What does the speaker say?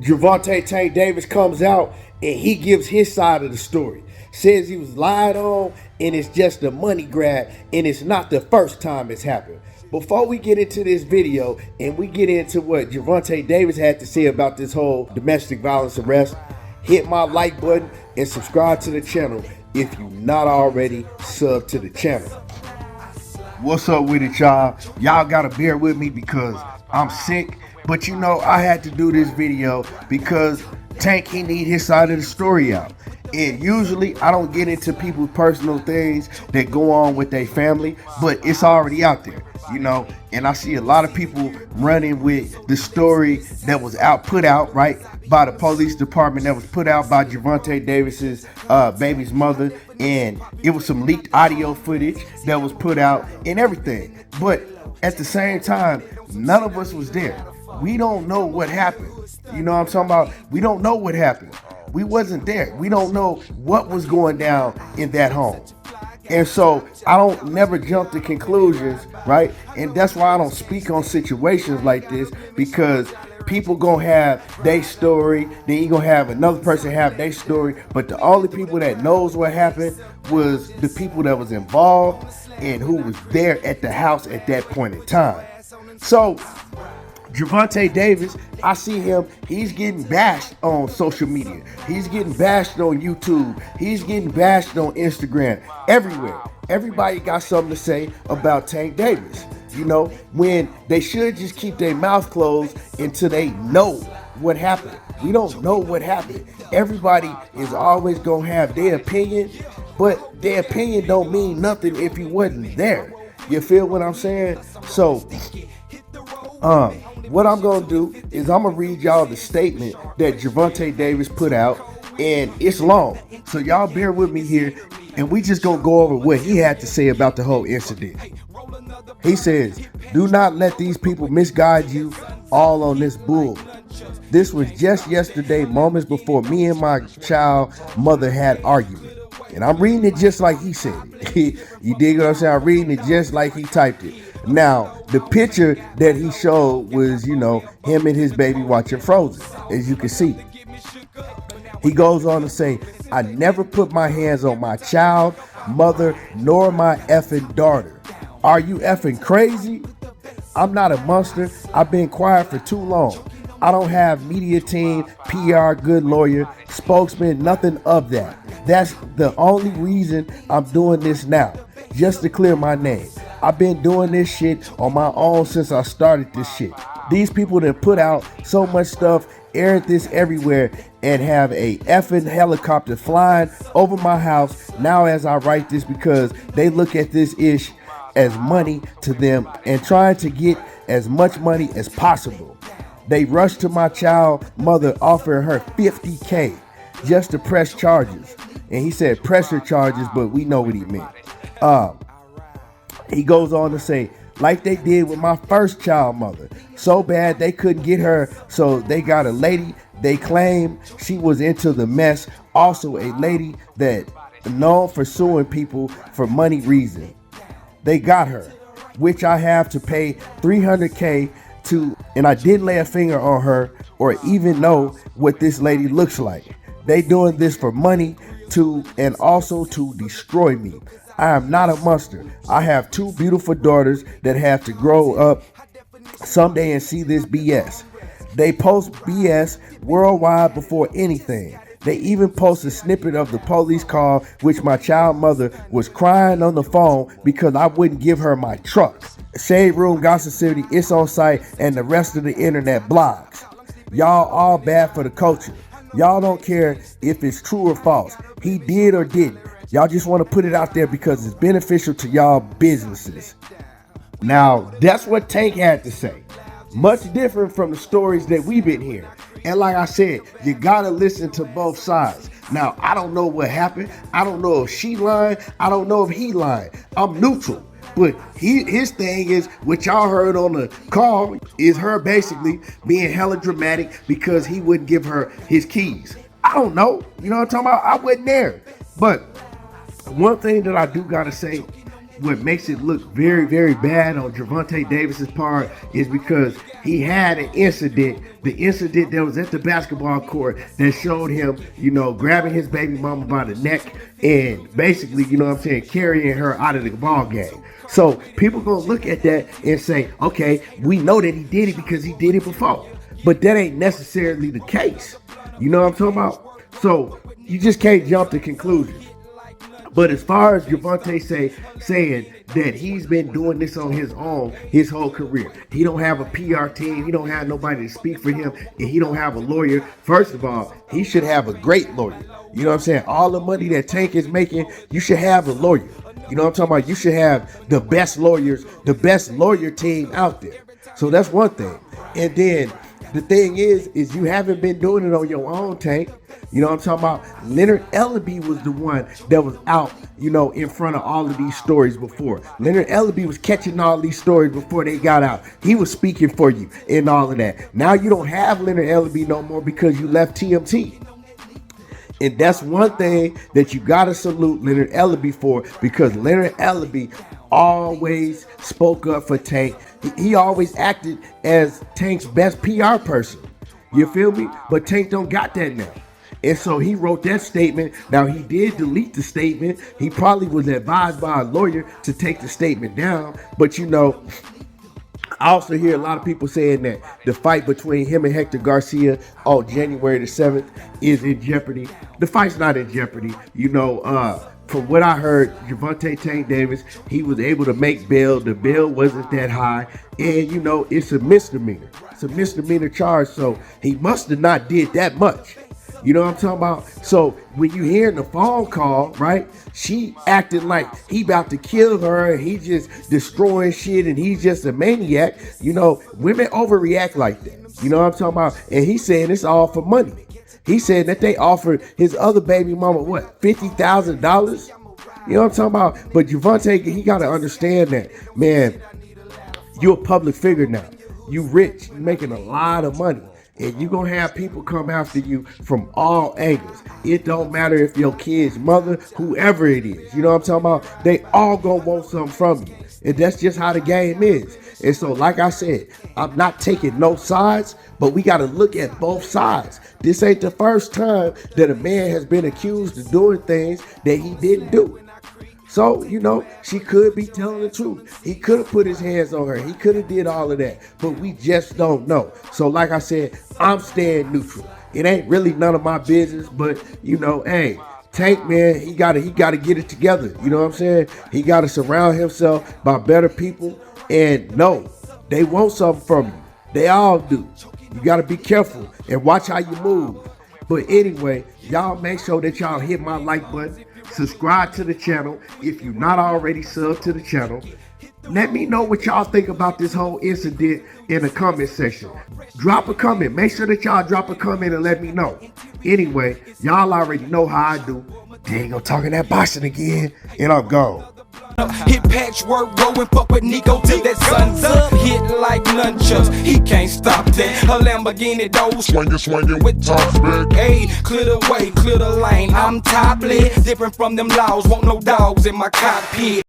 Gervonta Tank Davis comes out and he gives his side of the story. Says he was lied on and it's just a money grab and it's not the first time it's happened. Before we get into this video and we get into what Gervonta Davis had to say about this whole domestic violence arrest, hit my like button and subscribe to the channel if you're not already subbed to the channel. What's up with it, y'all? Y'all gotta bear with me because I'm sick. But you know, I had to do this video because Tank, he need his side of the story out. And usually I don't get into people's personal things that go on with their family, but it's already out there, you know. And I see a lot of people running with the story that was put out, right, by the police department, that was put out by Gervonta Davis's baby's mother. And it was some leaked audio footage that was put out and everything. But at the same time, none of us was there. We don't know what happened. You know what I'm talking about? We don't know what happened. We wasn't there. We don't know what was going down in that home. And so I don't never jump to conclusions, right? And that's why I don't speak on situations like this, because people gonna have their story, then you gonna have another person have their story, but the only people that knows what happened was the people that was involved and who was there at the house at that point in time. So Gervonta Davis, I see him, he's getting bashed on social media. He's getting bashed on YouTube. He's getting bashed on Instagram, everywhere. Everybody got something to say about Tank Davis, you know, when they should just keep their mouth closed until they know what happened. We don't know what happened. Everybody is always gonna have their opinion, but their opinion don't mean nothing if you wasn't there. You feel what I'm saying? So, what I'm gonna do is I'm gonna read y'all the statement that Gervonta Davis put out, and it's long, so y'all bear with me here, and we just gonna go over what he had to say about the whole incident. He says, "Do not let these people misguide you all on this bull. This was just yesterday, moments before me and my child mother had argument." And I'm reading it just like he said it. You dig what I'm saying? I'm reading it just like he typed it. Now, the picture that he showed was, you know, him and his baby watching Frozen, as you can see. He goes on to say, "I never put my hands on my child, mother, nor my effing daughter. Are you effing crazy? I'm not a monster. I've been quiet for too long. I don't have media team, PR, good lawyer, spokesman, nothing of that. That's the only reason I'm doing this now, just to clear my name. I've been doing this shit on my own since I started this shit. These people that put out so much stuff, aired this everywhere, and have a effing helicopter flying over my house now as I write this, because they look at this ish as money to them and trying to get as much money as possible. They rushed to my child mother, offering her $50K just to press charges." And he said pressure charges, but we know what he meant. He goes on to say, "Like they did with my first child mother. So bad they couldn't get her, so they got a lady they claim she was into the mess. Also a lady that known for suing people for money reason. They got her, which I have to pay $300K to, and I didn't lay a finger on her or even know what this lady looks like. They doing this for money to, and also to destroy me. I am not a monster. I have two beautiful daughters that have to grow up someday and see this BS. They post BS worldwide before anything. They even post a snippet of the police call, which my child mother was crying on the phone because I wouldn't give her my truck. Shade Room, Gossip City, It's On Site, and the rest of the internet blogs. Y'all all bad for the culture. Y'all don't care if it's true or false. He did or didn't. Y'all just want to put it out there because it's beneficial to y'all businesses." Now, that's what Tank had to say. Much different from the stories that we've been hearing. And like I said, you gotta listen to both sides. Now, I don't know what happened. I don't know if she lying. I don't know if he lying. I'm neutral. But his thing is, what y'all heard on the call, is her basically being hella dramatic because he wouldn't give her his keys. I don't know. You know what I'm talking about? I wasn't there. But one thing that I do gotta say, what makes it look very, very bad on Gervonta Davis's part is because he had an incident, the incident that was at the basketball court that showed him, grabbing his baby mama by the neck and basically, carrying her out of the ball game. So people gonna look at that and say, okay, we know that he did it because he did it before. But that ain't necessarily the case. You know what I'm talking about? So you just can't jump to conclusions. But as far as Gervonta saying that he's been doing this on his own his whole career, he don't have a PR team, he don't have nobody to speak for him, and he don't have a lawyer. First of all, he should have a great lawyer. You know what I'm saying? All the money that Tank is making, you should have a lawyer. You know what I'm talking about? You should have the best lawyers, the best lawyer team out there. So that's one thing. And then the thing is you haven't been doing it on your own, Tank. You know what I'm talking about? Leonard Ellaby was the one that was out, in front of all of these stories before. Leonard Ellaby was catching all these stories before they got out. He was speaking for you and all of that. Now you don't have Leonard Ellaby no more because you left TMT. And that's one thing that you got to salute Leonard Ellaby for, because Leonard Ellaby always spoke up for Tank. He always acted as Tank's best PR person. You feel me? But Tank don't got that now. And so he wrote that statement. Now, he did delete the statement. He probably was advised by a lawyer to take the statement down. But, I also hear a lot of people saying that the fight between him and Hector Garcia on January the 7th is in jeopardy. The fight's not in jeopardy. From what I heard, Gervonta Tank Davis, he was able to make bail. The bail wasn't that high. And, it's a misdemeanor. It's a misdemeanor charge. So he must have not did that much. You know what I'm talking about? So when you hear the phone call, right, she acting like he about to kill her and he just destroying shit and he's just a maniac. Women overreact like that. You know what I'm talking about? And he's saying it's all for money. He said that they offered his other baby mama, $50,000? You know what I'm talking about? But Gervonta, he got to understand that, man, you're a public figure now. You rich, you making a lot of money. And you're going to have people come after you from all angles. It don't matter if your kid's mother, whoever it is. You know what I'm talking about? They all going to want something from you. And that's just how the game is. And so, like I said, I'm not taking no sides, but we got to look at both sides. This ain't the first time that a man has been accused of doing things that he didn't do. So, she could be telling the truth. He could have put his hands on her. He could have did all of that, but we just don't know. So like I said, I'm staying neutral. It ain't really none of my business, but hey, Tank, man, he gotta get it together. You know what I'm saying? He gotta surround himself by better people. And no, they want something from you. They all do. You gotta be careful and watch how you move. But anyway, y'all make sure that y'all hit my like button. Subscribe to the channel if you're not already subbed to the channel. Let me know what y'all think about this whole incident in the comment section. Drop a comment. Make sure that y'all drop a comment and let me know. Anyway, y'all already know how I do. There you go, talking that boxing again, and I'm gone. Hit patchwork, roll and fuck with Nico till that sun's up. Hit like nunchucks, he can't stop that. A Lamborghini door swinging with top spec. Hey, clear the way, clear the lane. I'm topless, different from them laws. Want no dogs in my cockpit.